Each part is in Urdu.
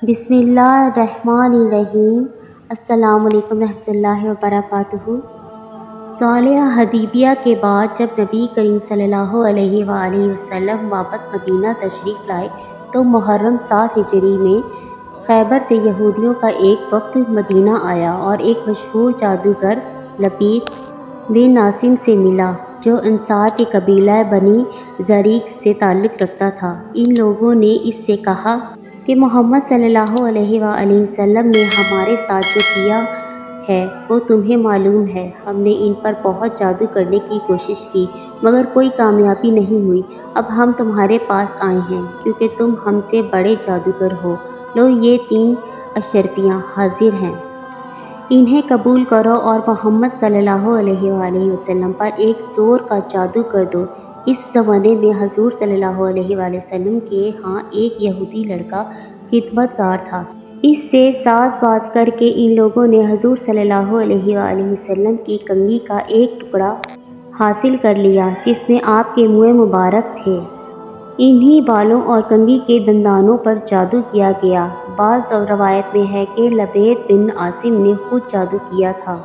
بسم اللہ الرحمن الرحیم۔ السلام علیکم رحمۃ اللہ وبرکاتہ۔ صلح حدیبیہ کے بعد جب نبی کریم صلی اللہ علیہ وآلہ وسلم واپس مدینہ تشریف لائے تو محرم 7 ہجری میں خیبر سے یہودیوں کا ایک وفد مدینہ آیا اور ایک مشہور جادوگر لبید بن عاصم سے ملا جو انصار کے قبیلہ بنی زریق سے تعلق رکھتا تھا۔ ان لوگوں نے اس سے کہا کہ محمد صلی اللہ علیہ وآلہ وسلم نے ہمارے ساتھ جو کیا ہے وہ تمہیں معلوم ہے۔ ہم نے ان پر بہت جادو کرنے کی کوشش کی مگر کوئی کامیابی نہیں ہوئی۔ اب ہم تمہارے پاس آئے ہیں کیونکہ تم ہم سے بڑے جادوگر ہو۔ لو یہ 3 اشرفیاں حاضر ہیں، انہیں قبول کرو اور محمد صلی اللہ علیہ وآلہ وسلم پر ایک زور کا جادو کر دو۔ اس زمانے میں حضور صلی اللہ علیہ وآلہ وسلم کے ہاں ایک یہودی لڑکا خدمت گار تھا۔ اس سے ساز باز کر کے ان لوگوں نے حضور صلی اللہ علیہ وآلہ وسلم کی کنگھی کا ایک ٹکڑا حاصل کر لیا جس میں آپ کے منہ مبارک تھے۔ انہی بالوں اور کنگھی کے دندانوں پر جادو کیا گیا۔ بعض روایت میں ہے کہ لبید بن عاصم نے خود جادو کیا تھا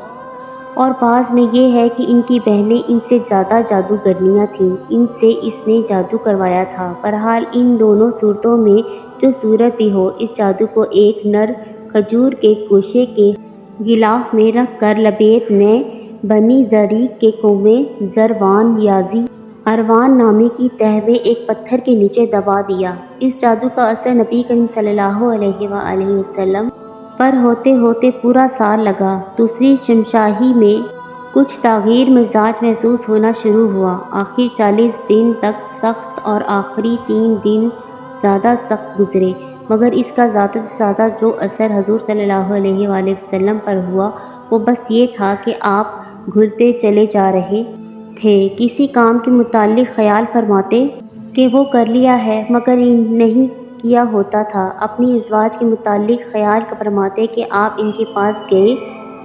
اور بعض میں یہ ہے کہ ان کی بہنیں ان سے زیادہ جادوگرنیاں تھیں، ان سے اس نے جادو کروایا تھا۔ بہرحال ان دونوں صورتوں میں جو صورت بھی ہو، اس جادو کو ایک نر کھجور کے گوشے کے غلاف میں رکھ کر لبید نے بنی زریق کے کنویں زروان یازی اروان نامی کی تہ میں ایک پتھر کے نیچے دبا دیا۔ اس جادو کا اثر نبی کریم صلی اللہ علیہ وآلہ وسلم پر ہوتے ہوتے پورا سال لگا۔ دوسری شمشاہی میں کچھ تغیر مزاج محسوس ہونا شروع ہوا۔ آخر 40 دن تک سخت اور آخری 3 دن زیادہ سخت گزرے، مگر اس کا زیادہ سے زیادہ جو اثر حضور صلی اللہ علیہ وآلہ وسلم پر ہوا وہ بس یہ تھا کہ آپ گھلتے چلے جا رہے تھے۔ کسی کام کے متعلق خیال فرماتے کہ وہ کر لیا ہے مگر نہیں کیا ہوتا تھا، اپنی ازواج کے متعلق خیال فرماتے کہ آپ ان کے پاس گئے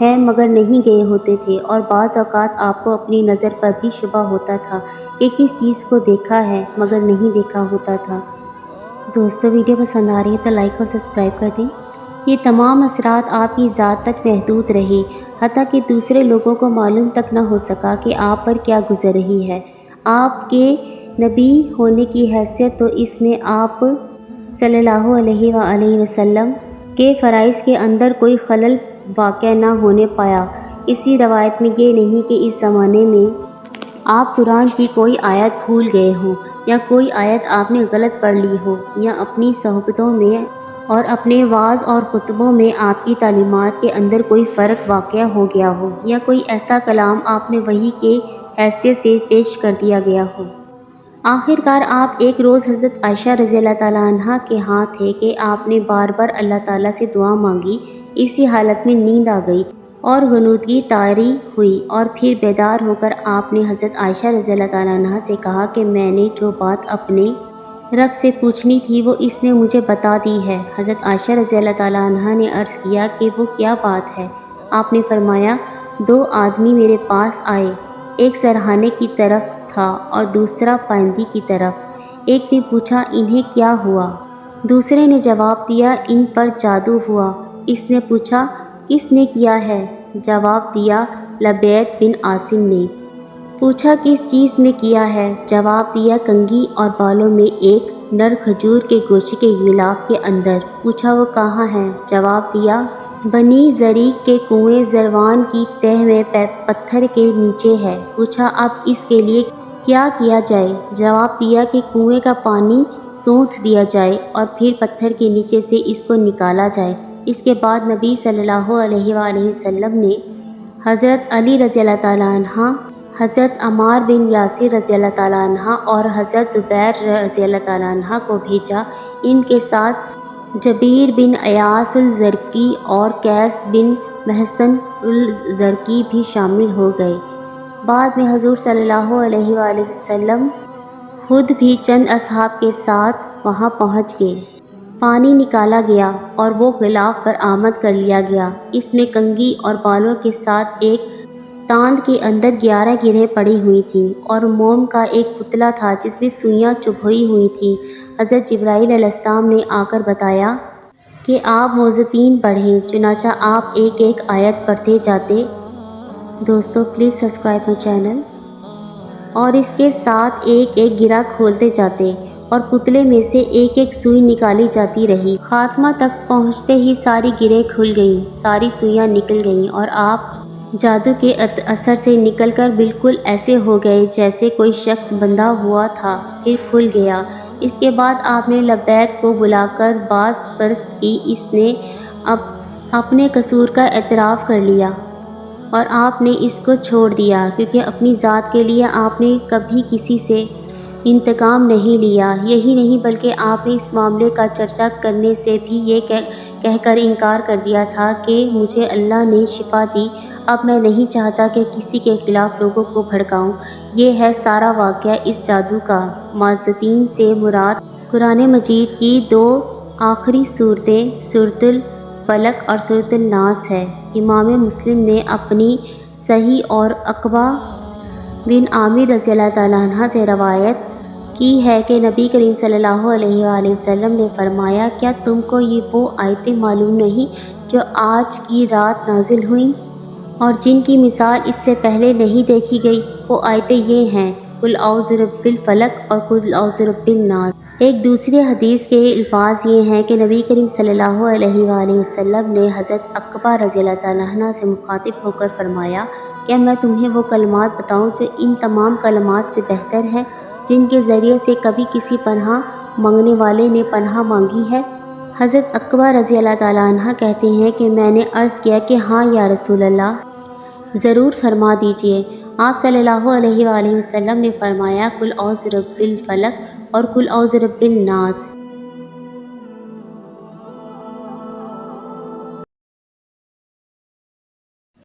ہیں مگر نہیں گئے ہوتے تھے، اور بعض اوقات آپ کو اپنی نظر پر بھی شبہ ہوتا تھا کہ کس چیز کو دیکھا ہے مگر نہیں دیکھا ہوتا تھا۔ دوستو ویڈیو پسند آ رہی ہے تو لائک اور سبسکرائب کر دیں۔ یہ تمام اثرات آپ کی ذات تک محدود رہے، حتیٰ کہ دوسرے لوگوں کو معلوم تک نہ ہو سکا کہ آپ پر کیا گزر رہی ہے۔ آپ کے نبی ہونے کی حیثیت تو اس میں آپ صلی اللہ علیہ وآلہ وسلم کے فرائض کے اندر کوئی خلل واقع نہ ہونے پایا۔ اسی روایت میں یہ نہیں کہ اس زمانے میں آپ قرآن کی کوئی آیت بھول گئے ہوں یا کوئی آیت آپ نے غلط پڑھ لی ہو، یا اپنی صحبتوں میں اور اپنے وعظ اور خطبوں میں آپ کی تعلیمات کے اندر کوئی فرق واقع ہو گیا ہو، یا کوئی ایسا کلام آپ نے وحی کے حیثیت سے پیش کر دیا گیا ہو۔ آخر کار آپ ایک روز حضرت عائشہ رضی اللہ تعالیٰ عنہ کے ہاں تھے کہ آپ نے بار بار اللہ تعالیٰ سے دعا مانگی۔ اسی حالت میں نیند آ گئی اور غنودگی طاری ہوئی، اور پھر بیدار ہو کر آپ نے حضرت عائشہ رضی اللہ تعالیٰ عنہ سے کہا کہ میں نے جو بات اپنے رب سے پوچھنی تھی وہ اس نے مجھے بتا دی ہے۔ حضرت عائشہ رضی اللہ تعالیٰ عنہ نے عرض کیا کہ وہ کیا بات ہے؟ آپ نے فرمایا 2 آدمی میرے پاس آئے، ایک سرہانے کی طرف تھا اور دوسرا پائندی کی طرف۔ ایک نے پوچھا انہیں کیا ہوا؟ دوسرے نے جواب دیا ان پر جادو ہوا۔ اس نے پوچھا کس نے کیا ہے؟ جواب دیا لبید بن عاصم نے۔ پوچھا کس چیز میں کیا ہے؟ جواب دیا کنگھی اور بالوں میں ایک نر کھجور کے گوشے کے غلاف کے اندر۔ پوچھا وہ کہاں ہے؟ جواب دیا بنی زریق کے کنویں زروان کی تہ میں پتھر کے نیچے ہے۔ پوچھا اب اس کے لیے کیا کیا جائے؟ جواب دیا کہ کنویں کا پانی سونت دیا جائے اور پھر پتھر کے نیچے سے اس کو نکالا جائے۔ اس کے بعد نبی صلی اللہ علیہ وآلہ وسلم نے حضرت علی رضی اللہ تعالیٰ عنہ، حضرت عمار بن یاسر رضی اللہ تعالیٰ عنہ اور حضرت زبیر رضی اللہ تعالیٰ عنہ کو بھیجا۔ ان کے ساتھ جبیر بن ایاس الزرقی اور قیس بن محصن الزرقی بھی شامل ہو گئے۔ بعد میں حضور صلی اللہ علیہ وآلہ وسلم خود بھی چند اصحاب کے ساتھ وہاں پہنچ گئے۔ پانی نکالا گیا اور وہ غلاف برآمد کر لیا گیا۔ اس میں کنگھی اور بالوں کے ساتھ ایک تاند کے اندر 11 گرہیں پڑی ہوئی تھیں اور موم کا ایک پتلا تھا جس میں سوئیاں چبھوئی ہوئی تھیں۔ حضرت جبرائیل علیہ السلام نے آ کر بتایا کہ آپ موذتین پڑھیں، چنانچہ آپ ایک ایک آیت پڑھتے جاتے۔ دوستو پلیز سبسکرائب مائی چینل۔ اور اس کے ساتھ ایک ایک گرہ کھولتے جاتے اور پتلے میں سے ایک ایک سوئی نکالی جاتی رہی۔ خاتمہ تک پہنچتے ہی ساری گرہیں کھل گئیں، ساری سوئیاں نکل گئیں اور آپ جادو کے اثر سے نکل کر بالکل ایسے ہو گئے جیسے کوئی شخص بندھا ہوا تھا، پھر کھل گیا۔ اس کے بعد آپ نے لبیک کو بلا کر باز پرست کی۔ اس نے اپنے قصور کا اعتراف کر لیا اور آپ نے اس کو چھوڑ دیا، کیونکہ اپنی ذات کے لیے آپ نے کبھی کسی سے انتقام نہیں لیا۔ یہی نہیں بلکہ آپ نے اس معاملے کا چرچا کرنے سے بھی یہ کہہ کر انکار کر دیا تھا کہ مجھے اللہ نے شفا دی، اب میں نہیں چاہتا کہ کسی کے خلاف لوگوں کو بھڑکاؤں۔ یہ ہے سارا واقعہ اس جادو کا۔ موذتین سے مراد قرآن مجید کی دو آخری سورتیں سورۃ الفلق اور سورۃ الناس ہے۔ امام مسلم نے اپنی صحیح اور عقبہ بن عامر رضی اللہ تعالیٰ عنہ سے روایت کی ہے کہ نبی کریم صلی اللہ علیہ وآلہ وسلم نے فرمایا، کیا تم کو یہ وہ آیتیں معلوم نہیں جو آج کی رات نازل ہوئیں اور جن کی مثال اس سے پہلے نہیں دیکھی گئی؟ وہ آیتیں یہ ہیں، قل اعوذ برب الفلق اور قل اعوذ برب الناس۔ ایک دوسری حدیث کے الفاظ یہ ہیں کہ نبی کریم صلی اللہ علیہ وآلہ وسلم نے حضرت عقبہ رضی اللہ تعالیٰ عنہ سے مخاطب ہو کر فرمایا، کیا میں تمہیں وہ کلمات بتاؤں جو ان تمام کلمات سے بہتر ہے، جن کے ذریعے سے کبھی کسی پناہ مانگنے والے نے پناہ مانگی ہے؟ حضرت عقبہ رضی اللہ تعالیٰ عنہ کہتے ہیں کہ میں نے عرض کیا کہ ہاں یا رسول اللہ، ضرور فرما دیجئے۔ آپ صلی اللہ علیہ وآلہ وسلم نے فرمایا، قل اعوذ برب الفلق اور قل اعوذ برب الناس۔